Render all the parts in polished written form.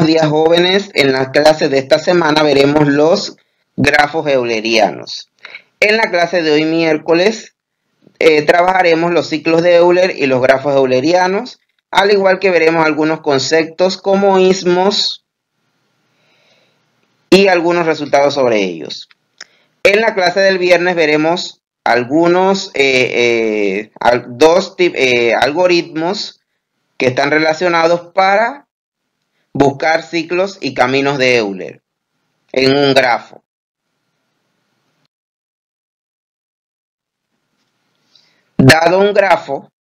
Buenos días, jóvenes. En la clase de esta semana veremos los grafos eulerianos. En la clase de hoy miércoles trabajaremos los ciclos de Euler y los grafos eulerianos, al igual que veremos algunos conceptos como ismos y algunos resultados sobre ellos. En la clase del viernes veremos algunos algoritmos que están relacionados para buscar ciclos y caminos de Euler en un grafo. Dado un grafo,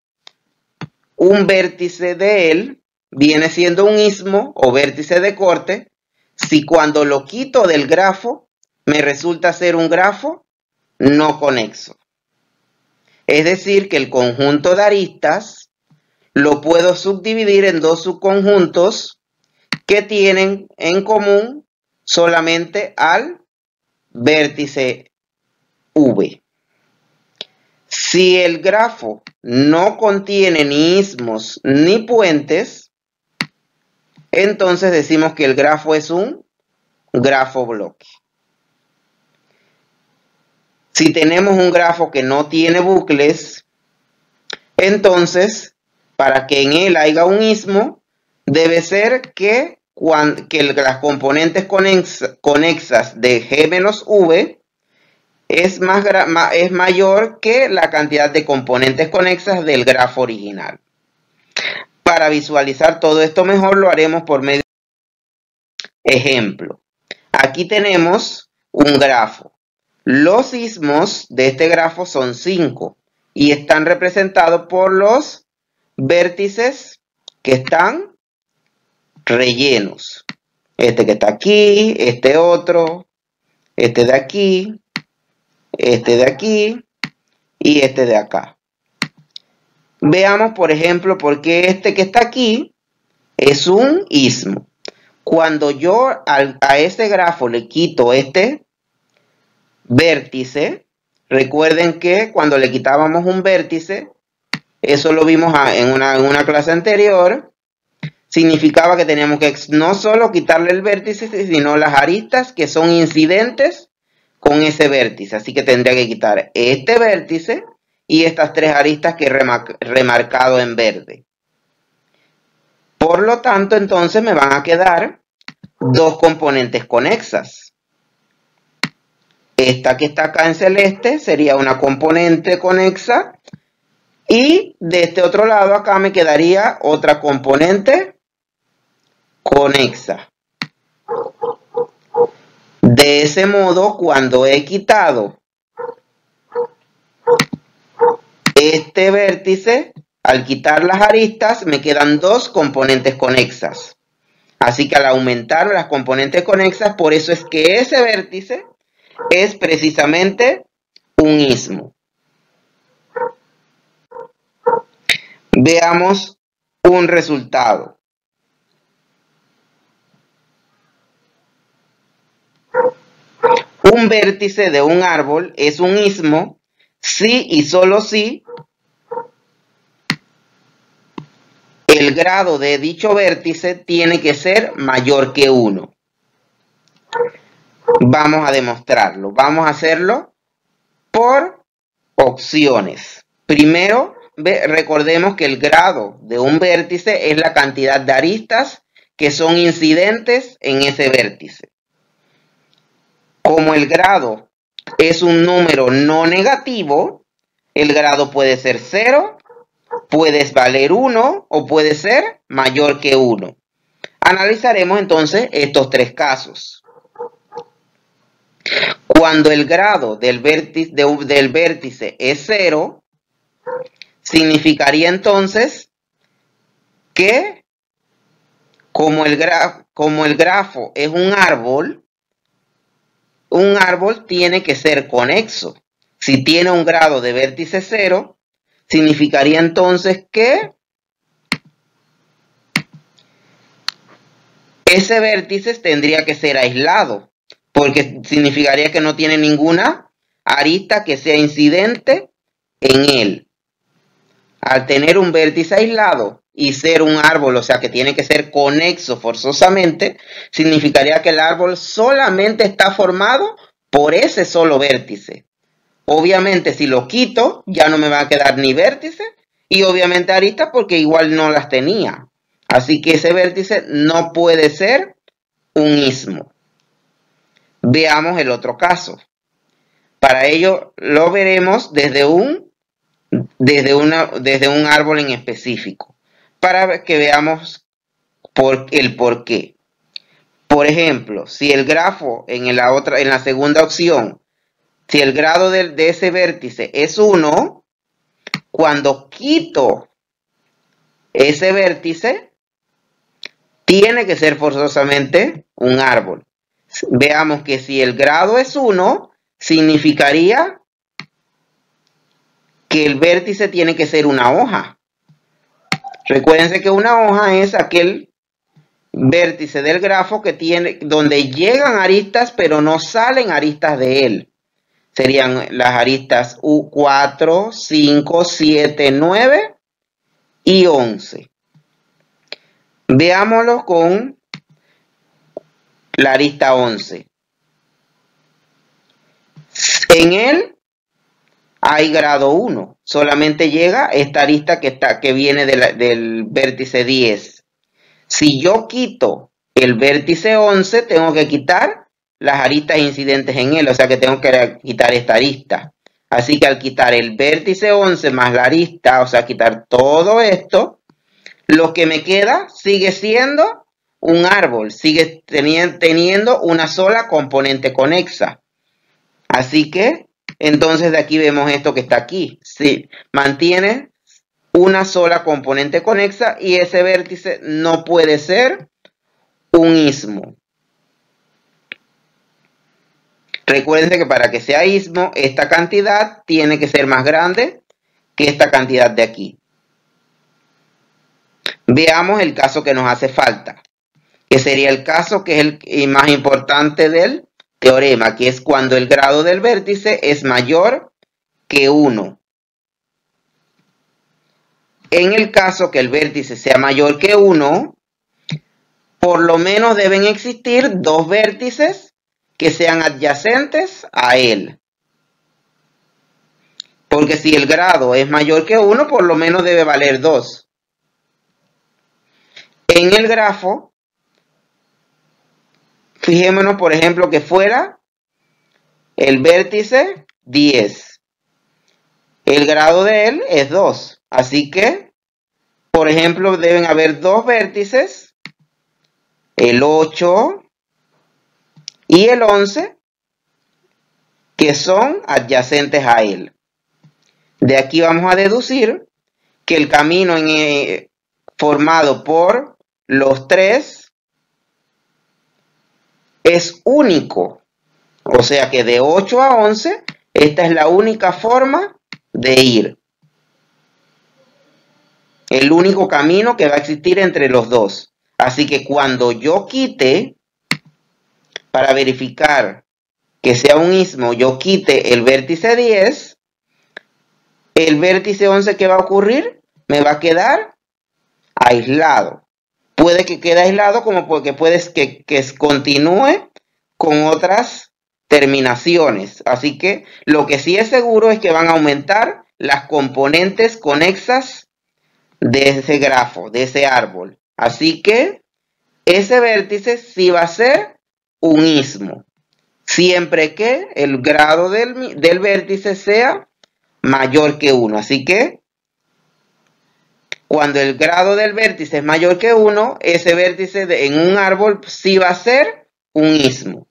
un vértice de él viene siendo un ismo o vértice de corte si cuando lo quito del grafo me resulta ser un grafo no conexo. Es decir, que el conjunto de aristas lo puedo subdividir en dos subconjuntos que tienen en común solamente al vértice V. Si el grafo no contiene ni ismos ni puentes, entonces decimos que el grafo es un grafo bloque. Si tenemos un grafo que no tiene bucles, entonces para que en él haya un ismo, debe ser que las componentes conexas de G menos V es mayor que la cantidad de componentes conexas del grafo original. Para visualizar todo esto mejor lo haremos por medio de ejemplo. Aquí tenemos un grafo. Los ismos de este grafo son 5 y están representados por los vértices que están rellenos. Este que está aquí, este otro, este de aquí, este de aquí y este de acá. Veamos, por ejemplo, por qué este que está aquí es un ismo. Cuando yo a ese grafo le quito este vértice, recuerden que cuando le quitábamos un vértice, eso lo vimos en una clase anterior, significaba que teníamos que no solo quitarle el vértice, sino las aristas que son incidentes con ese vértice. Así que tendría que quitar este vértice y estas tres aristas que he remarcado en verde. Por lo tanto, entonces me van a quedar dos componentes conexas. Esta que está acá en celeste sería una componente conexa y de este otro lado acá me quedaría otra componente conexa. De ese modo, cuando he quitado este vértice, al quitar las aristas, me quedan dos componentes conexas. Así que al aumentar las componentes conexas, por eso es que ese vértice es precisamente un ismo. Veamos un resultado. Un vértice de un árbol es un ismo si y solo si el grado de dicho vértice tiene que ser mayor que 1. Vamos a demostrarlo. Vamos a hacerlo por opciones. Primero, recordemos que el grado de un vértice es la cantidad de aristas que son incidentes en ese vértice. Como el grado es un número no negativo, el grado puede ser 0, puede valer 1 o puede ser mayor que 1. Analizaremos entonces estos tres casos. Cuando el grado del vértice es 0, significaría entonces que como el grafo es un árbol tiene que ser conexo. Si tiene un grado de vértice 0, significaría entonces que ese vértice tendría que ser aislado, porque significaría que no tiene ninguna arista que sea incidente en él. Al tener un vértice aislado y ser un árbol, o sea que tiene que ser conexo forzosamente, significaría que el árbol solamente está formado por ese solo vértice. Obviamente, si lo quito, ya no me va a quedar ni vértice y obviamente aristas porque igual no las tenía. Así que ese vértice no puede ser un istmo. Veamos el otro caso. Para ello lo veremos desde un árbol en específico, para que veamos el por qué. Por ejemplo, si el grafo en la segunda opción, si el grado de ese vértice es 1, cuando quito ese vértice, tiene que ser forzosamente un árbol. Veamos que si el grado es 1, significaría que el vértice tiene que ser una hoja. Recuérdense que una hoja es aquel vértice del grafo que tiene, donde llegan aristas pero no salen aristas de él. Serían las aristas U4, 5, 7, 9 y 11. Veámoslo con la arista 11. En él hay grado 1. Solamente llega esta arista que viene del vértice 10. Si yo quito el vértice 11, tengo que quitar las aristas incidentes en él, o sea que tengo que quitar esta arista. Así que al quitar el vértice 11 más la arista, o sea, quitar todo esto, lo que me queda sigue siendo un árbol, sigue teniendo una sola componente conexa. Así que, entonces de aquí vemos esto que está aquí. Sí, mantiene una sola componente conexa y ese vértice no puede ser un istmo. Recuerden que para que sea istmo, esta cantidad tiene que ser más grande que esta cantidad de aquí. Veamos el caso que nos hace falta, que sería el caso que es el más importante del teorema, que es cuando el grado del vértice es mayor que 1. En el caso que el vértice sea mayor que 1, por lo menos deben existir dos vértices que sean adyacentes a él. Porque si el grado es mayor que 1, por lo menos debe valer 2. En el grafo, fijémonos por ejemplo que fuera el vértice 10. El grado de él es 2. Así que, por ejemplo, deben haber dos vértices, el 8 y el 11, que son adyacentes a él. De aquí vamos a deducir que el camino formado por los 3 es único. O sea que de 8 a 11, esta es la única forma de ir. El único camino que va a existir entre los dos. Así que cuando yo quite, para verificar que sea un istmo, yo quite el vértice 10, el vértice 11, ¿qué va a ocurrir? Me va a quedar aislado. Puede que quede aislado como porque puede que continúe con otras terminaciones. Así que lo que sí es seguro es que van a aumentar las componentes conexas de ese grafo, de ese árbol. Así que ese vértice sí va a ser un istmo, siempre que el grado del vértice sea mayor que 1. Así que cuando el grado del vértice es mayor que 1, ese vértice en un árbol sí va a ser un istmo.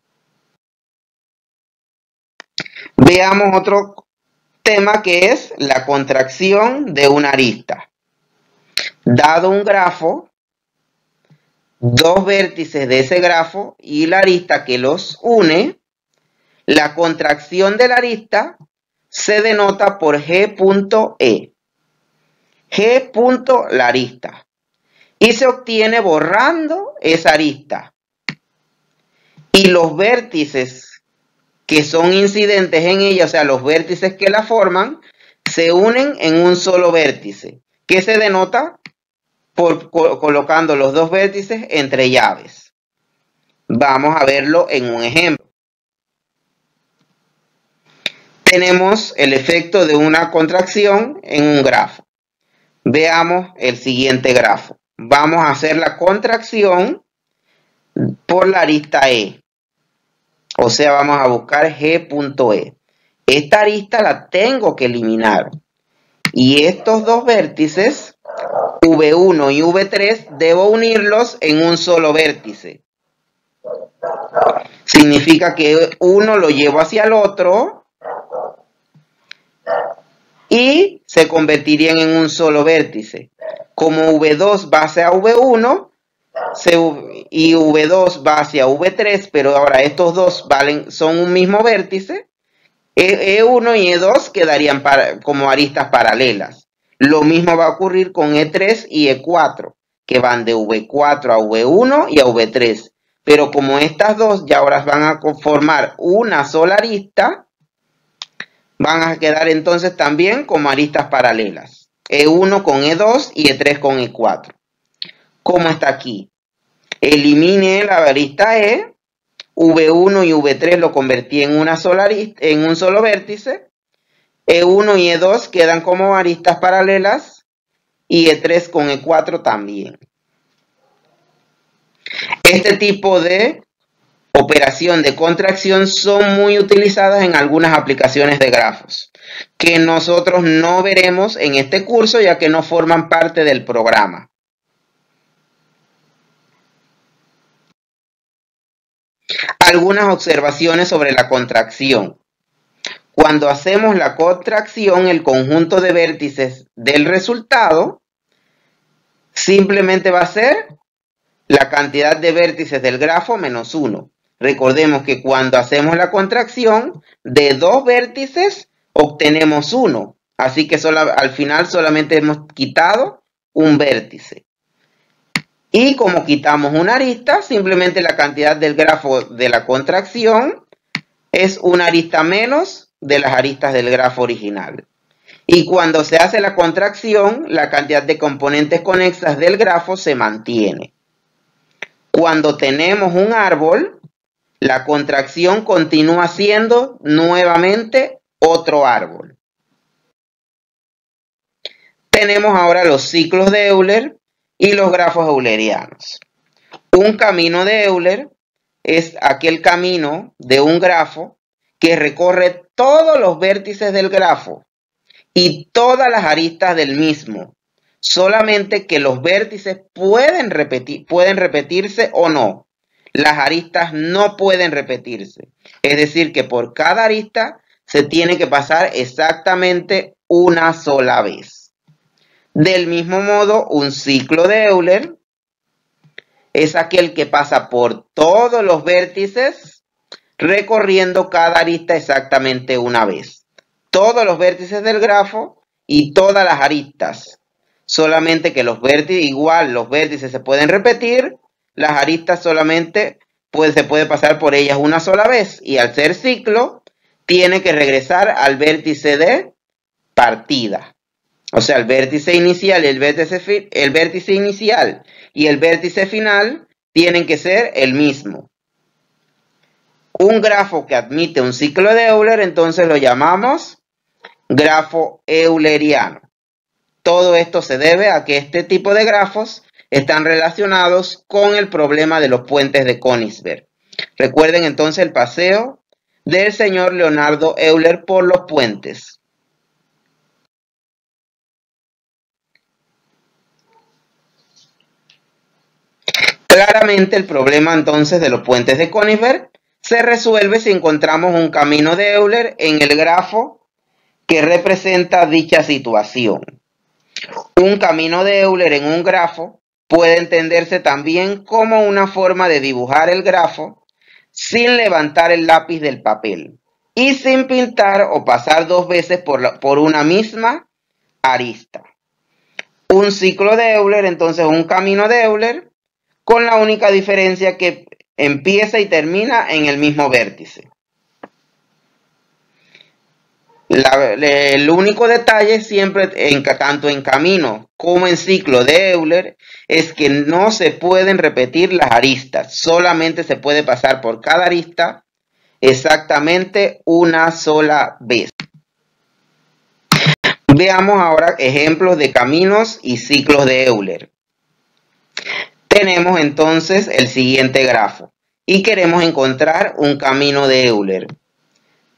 Veamos otro tema que es la contracción de una arista. Dado un grafo, dos vértices de ese grafo y la arista que los une, la contracción de la arista se denota por G.E. G. la arista. Y se obtiene borrando esa arista. Y los vértices que son incidentes en ella, o sea, los vértices que la forman, se unen en un solo vértice, que se denota por colocando los dos vértices entre llaves. Vamos a verlo en un ejemplo. Tenemos el efecto de una contracción en un grafo. Veamos el siguiente grafo. Vamos a hacer la contracción por la arista E. O sea, vamos a buscar G.E. Esta arista la tengo que eliminar. Y estos dos vértices, V1 y V3, debo unirlos en un solo vértice. Significa que uno lo llevo hacia el otro y se convertirían en un solo vértice. Como V2 va hacia V1 y V2 va hacia V3, pero ahora estos dos son un mismo vértice, E1 y E2 quedarían como aristas paralelas. Lo mismo va a ocurrir con E3 y E4, que van de V4 a V1 y a V3. Pero como estas dos ya ahora van a formar una sola arista, van a quedar entonces también como aristas paralelas. E1 con E2 y E3 con E4. Como está aquí. Elimine la arista E, V1 y V3 lo convertí en una sola arista, en un solo vértice. E1 y E2 quedan como aristas paralelas y E3 con E4 también. Este tipo de operación de contracción son muy utilizadas en algunas aplicaciones de grafos, que nosotros no veremos en este curso ya que no forman parte del programa. Algunas observaciones sobre la contracción. Cuando hacemos la contracción, el conjunto de vértices del resultado simplemente va a ser la cantidad de vértices del grafo menos 1. Recordemos que cuando hacemos la contracción, de dos vértices obtenemos 1. Así que al final solamente hemos quitado un vértice. Y como quitamos una arista, simplemente la cantidad del grafo de la contracción es una arista menos de las aristas del grafo original. Y cuando se hace la contracción, la cantidad de componentes conexas del grafo se mantiene. Cuando tenemos un árbol, la contracción continúa siendo nuevamente otro árbol. Tenemos ahora los ciclos de Euler y los grafos eulerianos. Un camino de Euler es aquel camino de un grafo que recorre todos los vértices del grafo y todas las aristas del mismo. Solamente que los vértices pueden repetirse o no. Las aristas no pueden repetirse. Es decir, que por cada arista se tiene que pasar exactamente una sola vez. Del mismo modo, un ciclo de Euler es aquel que pasa por todos los vértices recorriendo cada arista exactamente una vez. Todos los vértices del grafo y todas las aristas. Solamente que los vértices se pueden repetir, las aristas solamente se puede pasar por ellas una sola vez. Y al ser ciclo, tiene que regresar al vértice de partida. O sea, el vértice inicial y el vértice inicial y el vértice final tienen que ser el mismo. Un grafo que admite un ciclo de Euler, entonces lo llamamos grafo euleriano. Todo esto se debe a que este tipo de grafos están relacionados con el problema de los puentes de Königsberg. Recuerden entonces el paseo del señor Leonardo Euler por los puentes. Claramente el problema entonces de los puentes de Königsberg se resuelve si encontramos un camino de Euler en el grafo que representa dicha situación. Un camino de Euler en un grafo puede entenderse también como una forma de dibujar el grafo sin levantar el lápiz del papel y sin pintar o pasar dos veces por una misma arista. Un ciclo de Euler, entonces un camino de Euler, con la única diferencia que empieza y termina en el mismo vértice. El único detalle siempre, tanto en camino como en ciclo de Euler, es que no se pueden repetir las aristas. Solamente se puede pasar por cada arista exactamente una sola vez. Veamos ahora ejemplos de caminos y ciclos de Euler. Tenemos entonces el siguiente grafo y queremos encontrar un camino de Euler.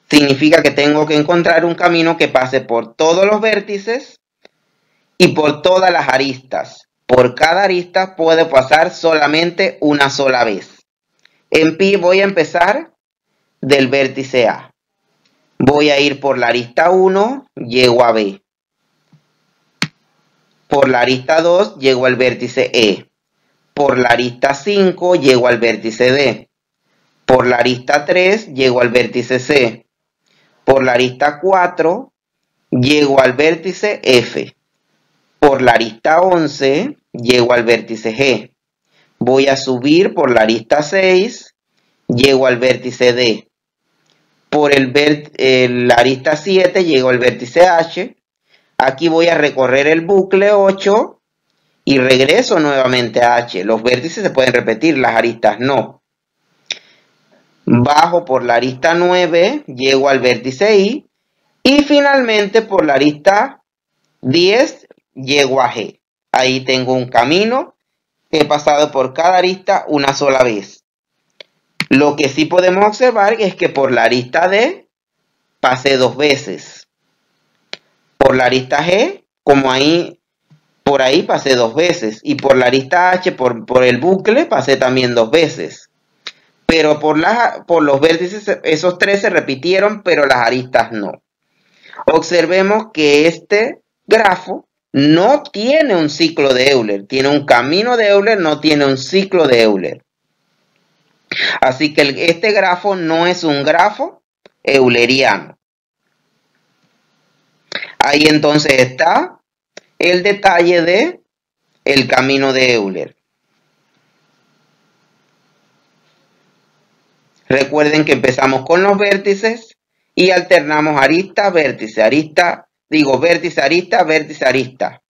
Significa que tengo que encontrar un camino que pase por todos los vértices y por todas las aristas. Por cada arista puede pasar solamente una sola vez. En pi voy a empezar del vértice A. Voy a ir por la arista 1, llego a B. Por la arista 2, llego al vértice E. Por la arista 5, llego al vértice D. Por la arista 3, llego al vértice C. Por la arista 4, llego al vértice F. Por la arista 11, llego al vértice G. Voy a subir por la arista 6, llego al vértice D. Por la arista 7, llego al vértice H. Aquí voy a recorrer el bucle 8 y regreso nuevamente a H. Los vértices se pueden repetir, las aristas no. Bajo por la arista 9, llego al vértice I y finalmente por la arista 10 llego a G. Ahí tengo un camino que he pasado por cada arista una sola vez. Lo que sí podemos observar es que por la arista D pasé dos veces. Por la arista G, por ahí pasé dos veces. Y por la arista H, por el bucle, pasé también dos veces. Pero por los vértices, esos tres se repitieron, pero las aristas no. Observemos que este grafo no tiene un ciclo de Euler. Tiene un camino de Euler, no tiene un ciclo de Euler. Así que este grafo no es un grafo euleriano. Ahí entonces está el detalle de el camino de Euler. Recuerden que empezamos con los vértices y alternamos arista, vértice, arista, vértice, arista, vértice, arista.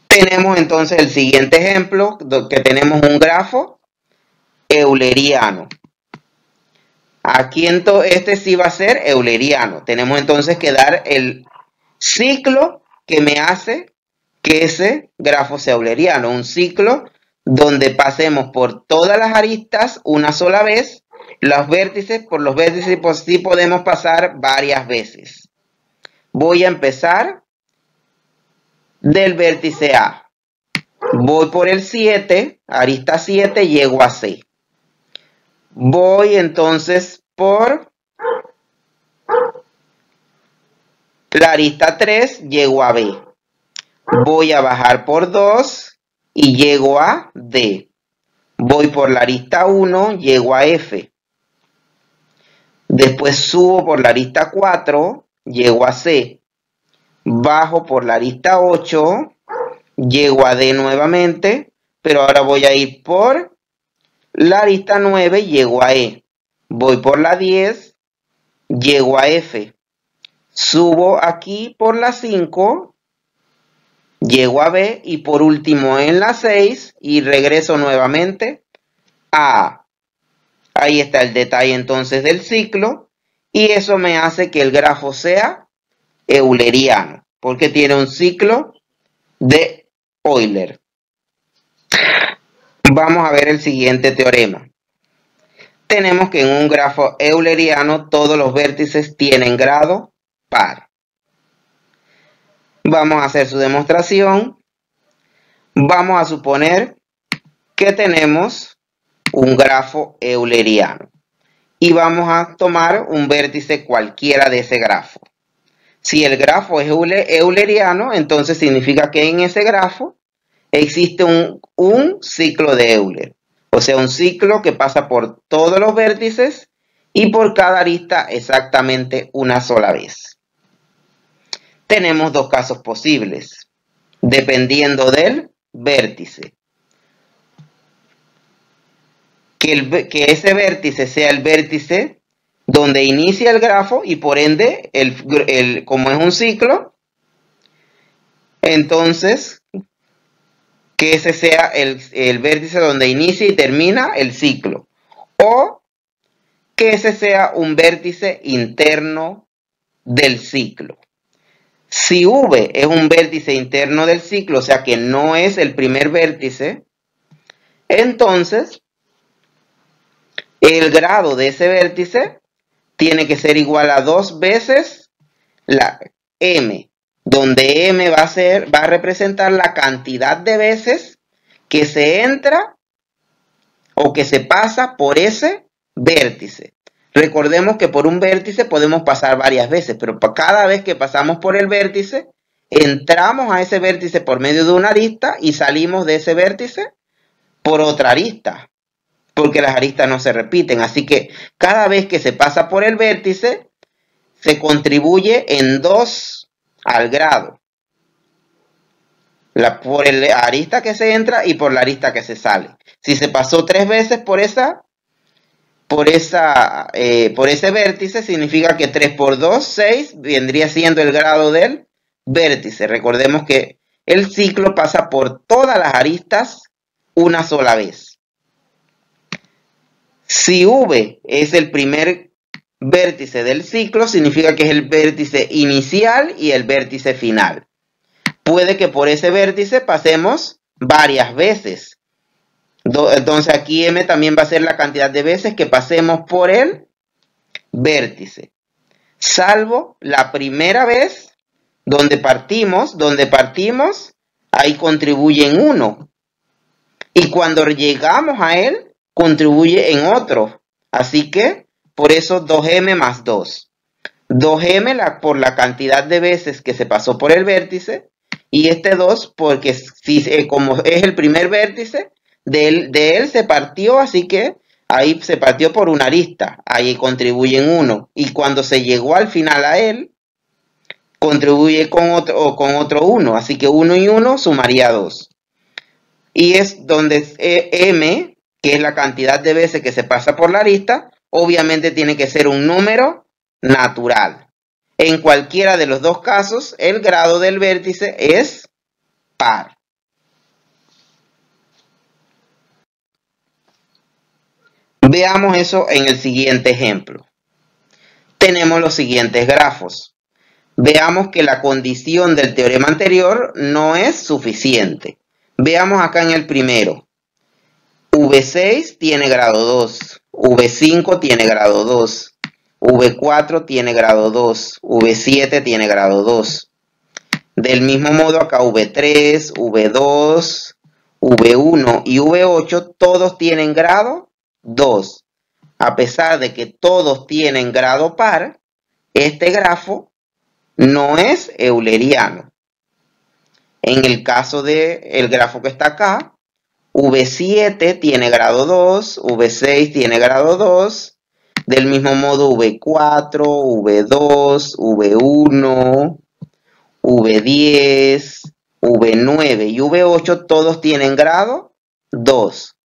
Tenemos entonces el siguiente ejemplo, que tenemos un grafo euleriano. Aquí este sí va a ser euleriano. Tenemos entonces que dar el ciclo que me hace que ese grafo sea euleriano. Un ciclo donde pasemos por todas las aristas una sola vez. Por los vértices pues sí podemos pasar varias veces. Voy a empezar del vértice A. Voy por el 7, arista 7, llego a C. Voy entonces por la arista 3, llego a B. Voy a bajar por 2 y llego a D. Voy por la arista 1, llego a F. Después subo por la arista 4, llego a C. Bajo por la arista 8, llego a D nuevamente, pero ahora voy a ir por la arista 9, llego a E. Voy por la 10, llego a F. Subo aquí por la 5, llego a B y por último en la 6 y regreso nuevamente a A. Ahí está el detalle entonces del ciclo y eso me hace que el grafo sea euleriano porque tiene un ciclo de Euler. Vamos a ver el siguiente teorema. Tenemos que en un grafo euleriano todos los vértices tienen grado par. Vamos a hacer su demostración. Vamos a suponer que tenemos un grafo euleriano y vamos a tomar un vértice cualquiera de ese grafo. Si el grafo es euleriano, entonces significa que en ese grafo existe un ciclo de Euler. O sea, un ciclo que pasa por todos los vértices y por cada arista exactamente una sola vez. Tenemos dos casos posibles, dependiendo del vértice. Que ese vértice sea el vértice donde inicia el grafo y por ende, como es un ciclo, entonces que ese sea el vértice donde inicia y termina el ciclo. O que ese sea un vértice interno del ciclo. Si V es un vértice interno del ciclo, o sea que no es el primer vértice, entonces el grado de ese vértice tiene que ser igual a 2 veces la m, donde m va a representar la cantidad de veces que se entra o que se pasa por ese vértice. Recordemos que por un vértice podemos pasar varias veces, pero cada vez que pasamos por el vértice, entramos a ese vértice por medio de una arista y salimos de ese vértice por otra arista, porque las aristas no se repiten. Así que cada vez que se pasa por el vértice, se contribuye en 2 al grado. Por la arista que se entra y por la arista que se sale. Si se pasó 3 veces por ese vértice, significa que 3 por 2, 6, vendría siendo el grado del vértice. Recordemos que el ciclo pasa por todas las aristas una sola vez. Si V es el primer vértice del ciclo, significa que es el vértice inicial y el vértice final. Puede que por ese vértice pasemos varias veces. Entonces aquí m también va a ser la cantidad de veces que pasemos por el vértice. Salvo la primera vez donde partimos, ahí contribuye en 1. Y cuando llegamos a él, contribuye en otro. Así que, por eso 2m más 2. 2m por la cantidad de veces que se pasó por el vértice. Y este 2 porque como es el primer vértice, de él se partió, así que ahí se partió por una arista. Ahí contribuye en 1. Y cuando se llegó al final a él, contribuye con otro 1. Así que 1 y 1 sumaría 2. Y es donde m, que es la cantidad de veces que se pasa por la arista, obviamente tiene que ser un número natural. En cualquiera de los dos casos, el grado del vértice es par. Veamos eso en el siguiente ejemplo. Tenemos los siguientes grafos. Veamos que la condición del teorema anterior no es suficiente. Veamos acá en el primero. V6 tiene grado 2, V5 tiene grado 2, V4 tiene grado 2, V7 tiene grado 2. Del mismo modo acá V3, V2, V1 y V8 todos tienen grado 2. A pesar de que todos tienen grado par, este grafo no es euleriano. En el caso del grafo que está acá, V7 tiene grado 2, V6 tiene grado 2, del mismo modo V4, V2, V1, V10, V9 y V8 todos tienen grado 2.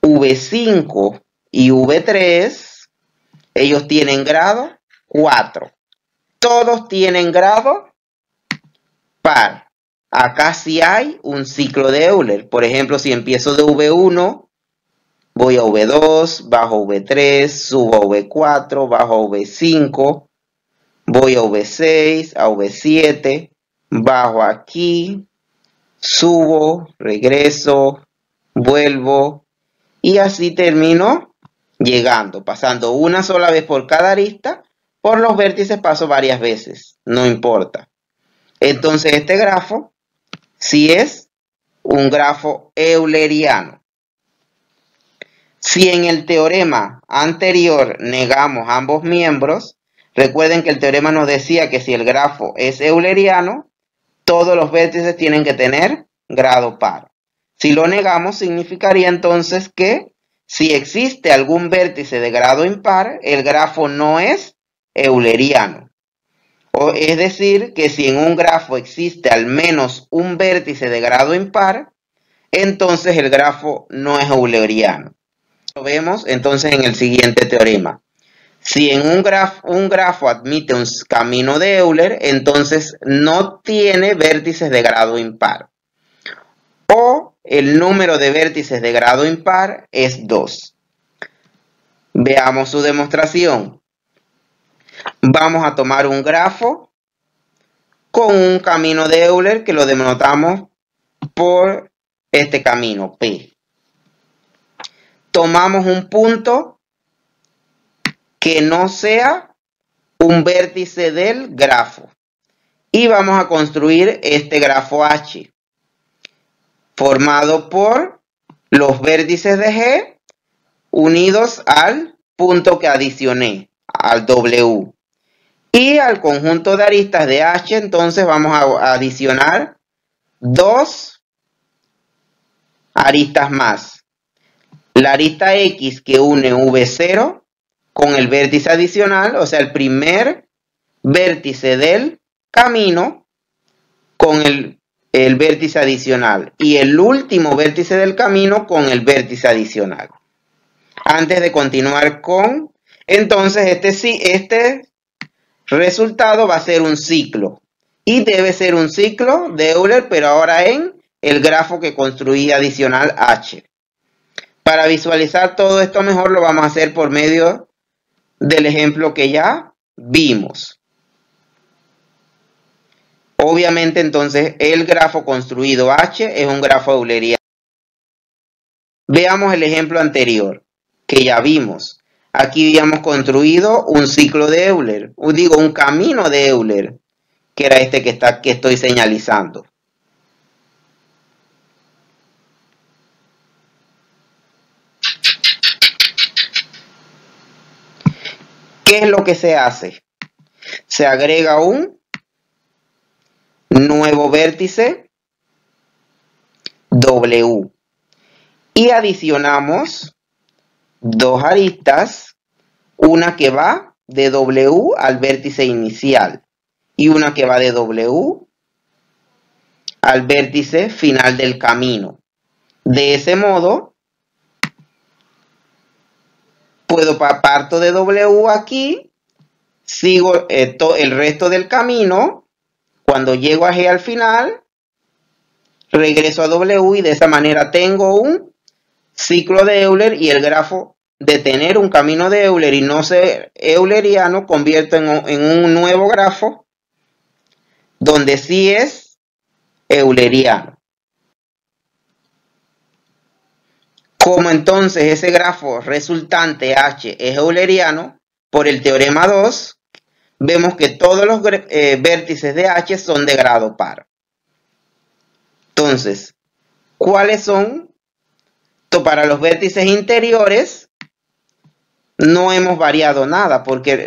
V5 y V3, ellos tienen grado 4. Todos tienen grado par. Acá sí hay un ciclo de Euler. Por ejemplo, si empiezo de V1, voy a V2, bajo V3, subo a V4, bajo a V5, voy a V6, a V7, bajo aquí, subo, regreso, vuelvo y así termino llegando, pasando una sola vez por cada arista. Por los vértices paso varias veces, no importa. Entonces este grafo sí es un grafo euleriano. Si en el teorema anterior negamos ambos miembros, recuerden que el teorema nos decía que si el grafo es euleriano, todos los vértices tienen que tener grado par. Si lo negamos, significaría entonces que si existe algún vértice de grado impar, el grafo no es euleriano. Es decir, que si en un grafo existe al menos un vértice de grado impar, entonces el grafo no es euleriano. Lo vemos entonces en el siguiente teorema. Si en un grafo admite un camino de Euler, entonces no tiene vértices de grado impar. O el número de vértices de grado impar es 2. Veamos su demostración. Vamos a tomar un grafo con un camino de Euler que lo denotamos por este camino, P. Tomamos un punto que no sea un vértice del grafo y vamos a construir este grafo H formado por los vértices de G unidos al punto que adicioné, al W. Y al conjunto de aristas de H, entonces vamos a adicionar 2 aristas más. La arista X que une V0 con el vértice adicional, o sea, el primer vértice del camino con el vértice adicional. Y el último vértice del camino con el vértice adicional. Antes de continuar con, entonces este resultado va a ser un ciclo. Y debe ser un ciclo de Euler, pero ahora en el grafo que construí adicional H. Para visualizar todo esto mejor lo vamos a hacer por medio del ejemplo que ya vimos. Obviamente entonces el grafo construido H es un grafo euleriano. Veamos el ejemplo anterior que ya vimos. Aquí habíamos construido un ciclo de Euler, un camino de Euler, que era este que estoy señalizando. ¿Qué es lo que se hace? Se agrega un nuevo vértice W y adicionamos 2 aristas, una que va de W al vértice inicial y una que va de W al vértice final del camino. De ese modo, parto de W aquí, sigo el resto del camino, cuando llego a G al final, regreso a W y de esa manera tengo un ciclo de Euler y el grafo de tener un camino de Euler y no ser euleriano convierto en un nuevo grafo donde sí es euleriano. Como entonces ese grafo resultante H es euleriano, por el teorema 2, vemos que todos los vértices de H son de grado par. Entonces, ¿cuáles son? Para los vértices interiores no hemos variado nada porque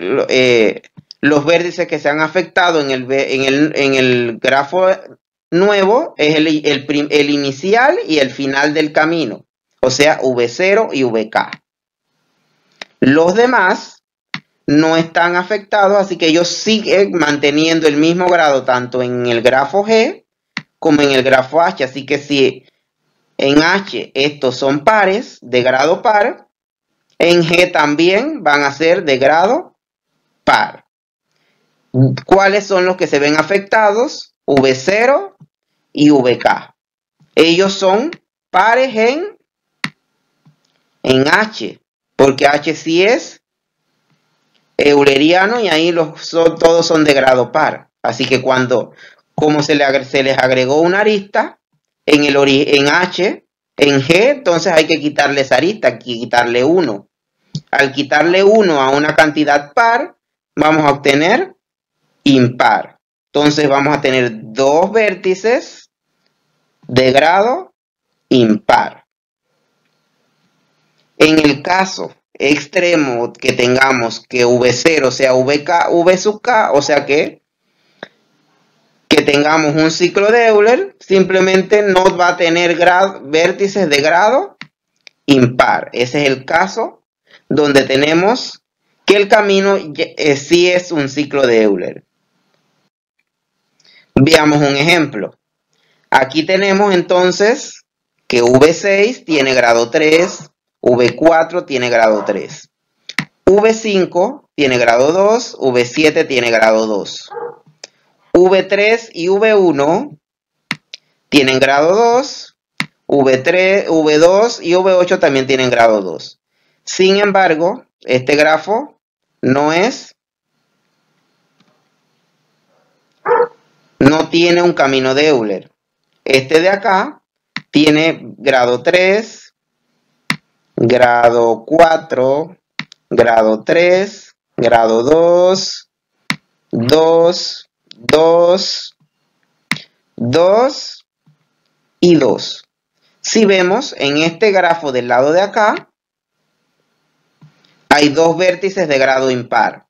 los vértices que se han afectado en el grafo nuevo es el inicial y el final del camino, o sea, V0 y VK. Los demás no están afectados, así que ellos siguen manteniendo el mismo grado tanto en el grafo G como en el grafo H, así que si en H estos son pares de grado par, en G también van a ser de grado par. ¿Cuáles son los que se ven afectados? V0 y VK. Ellos son pares en H, porque H sí es euleriano y ahí todos son de grado par. Así que como se les agregó una arista, en H, en G, entonces hay que quitarle esa arista, hay que quitarle 1. Al quitarle 1 a una cantidad par, vamos a obtener impar. Entonces vamos a tener 2 vértices de grado impar. En el caso extremo que tengamos que V0 sea VK, V sub K, o sea que tengamos un ciclo de Euler, simplemente no va a tener vértices de grado impar. Ese es el caso donde tenemos que el camino sí es un ciclo de Euler. Veamos un ejemplo. Aquí tenemos entonces que V6 tiene grado 3, V4 tiene grado 3. V5 tiene grado 2, V7 tiene grado 2. V3 y V1 tienen grado 2, V3, V2 y V8 también tienen grado 2. Sin embargo, este grafo no tiene un camino de Euler. Este de acá tiene grado 3, grado 4, grado 3, grado 2, 2, 2, 2 y 2. Si vemos en este grafo del lado de acá, hay dos vértices de grado impar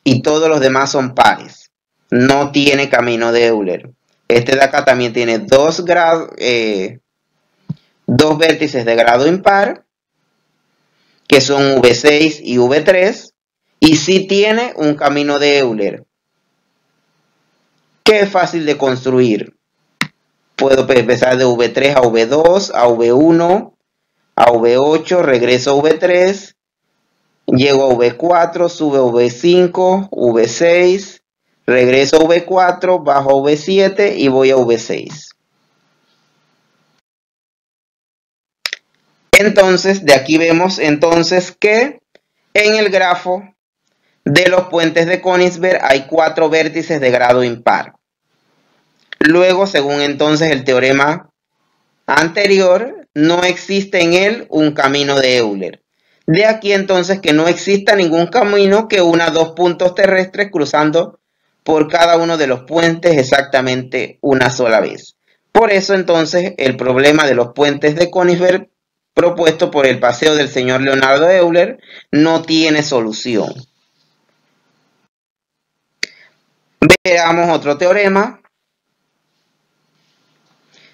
y todos los demás son pares. No tiene camino de Euler. Este de acá también tiene dos vértices de grado impar, que son V6 y V3, y sí tiene un camino de Euler, que es fácil de construir. Puedo empezar de V3 a V2, a V1, a V8, regreso a V3, llego a V4, sube a V5, V6, regreso a V4, bajo a V7 y voy a V6. Entonces, de aquí vemos entonces que en el grafo de los puentes de Königsberg hay 4 vértices de grado impar. Luego, según entonces el teorema anterior, no existe en él un camino de Euler. De aquí entonces que no exista ningún camino que una dos puntos terrestres cruzando por cada uno de los puentes exactamente una sola vez. Por eso entonces el problema de los puentes de Königsberg propuesto por el paseo del señor Leonardo Euler no tiene solución. Veamos otro teorema.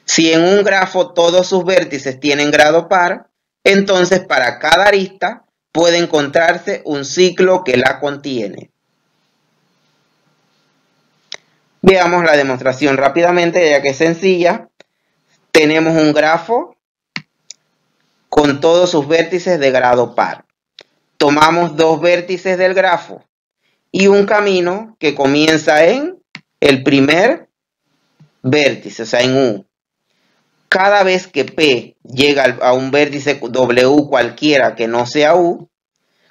Si en un grafo todos sus vértices tienen grado par, entonces para cada arista puede encontrarse un ciclo que la contiene. Veamos la demostración rápidamente, ya que es sencilla. Tenemos un grafo con todos sus vértices de grado par. Tomamos dos vértices del grafo y un camino que comienza en el primer vértice, o sea, en U. Cada vez que P llega a un vértice W cualquiera que no sea U,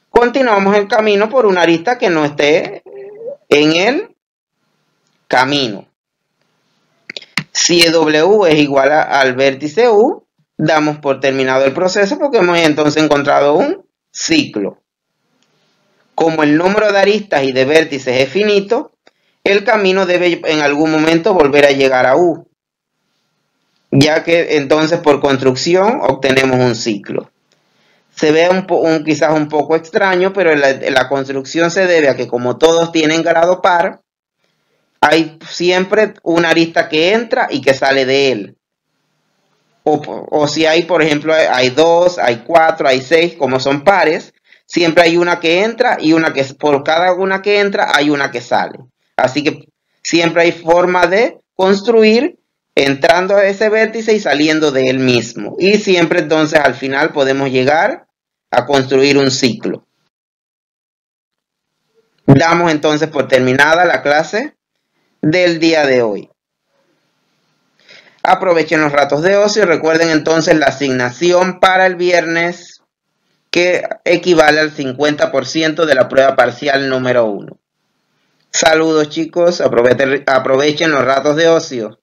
continuamos el camino por una arista que no esté en el camino. Si W es igual al vértice U, damos por terminado el proceso porque hemos entonces encontrado un ciclo. Como el número de aristas y de vértices es finito, el camino debe en algún momento volver a llegar a U, ya que entonces por construcción obtenemos un ciclo. Se ve quizás un poco extraño, pero la construcción se debe a que como todos tienen grado par, hay siempre una arista que entra y que sale de él. O si hay, por ejemplo, hay 2, hay 4, hay 6, como son pares, siempre hay una que entra y una que, por cada una que entra, hay una que sale. Así que siempre hay forma de construir entrando a ese vértice y saliendo de él mismo. Y siempre entonces al final podemos llegar a construir un ciclo. Damos entonces por terminada la clase del día de hoy. Aprovechen los ratos de ocio y recuerden entonces la asignación para el viernes que equivale al 50% de la prueba parcial número 1. Saludos chicos, aprovechen los ratos de ocio.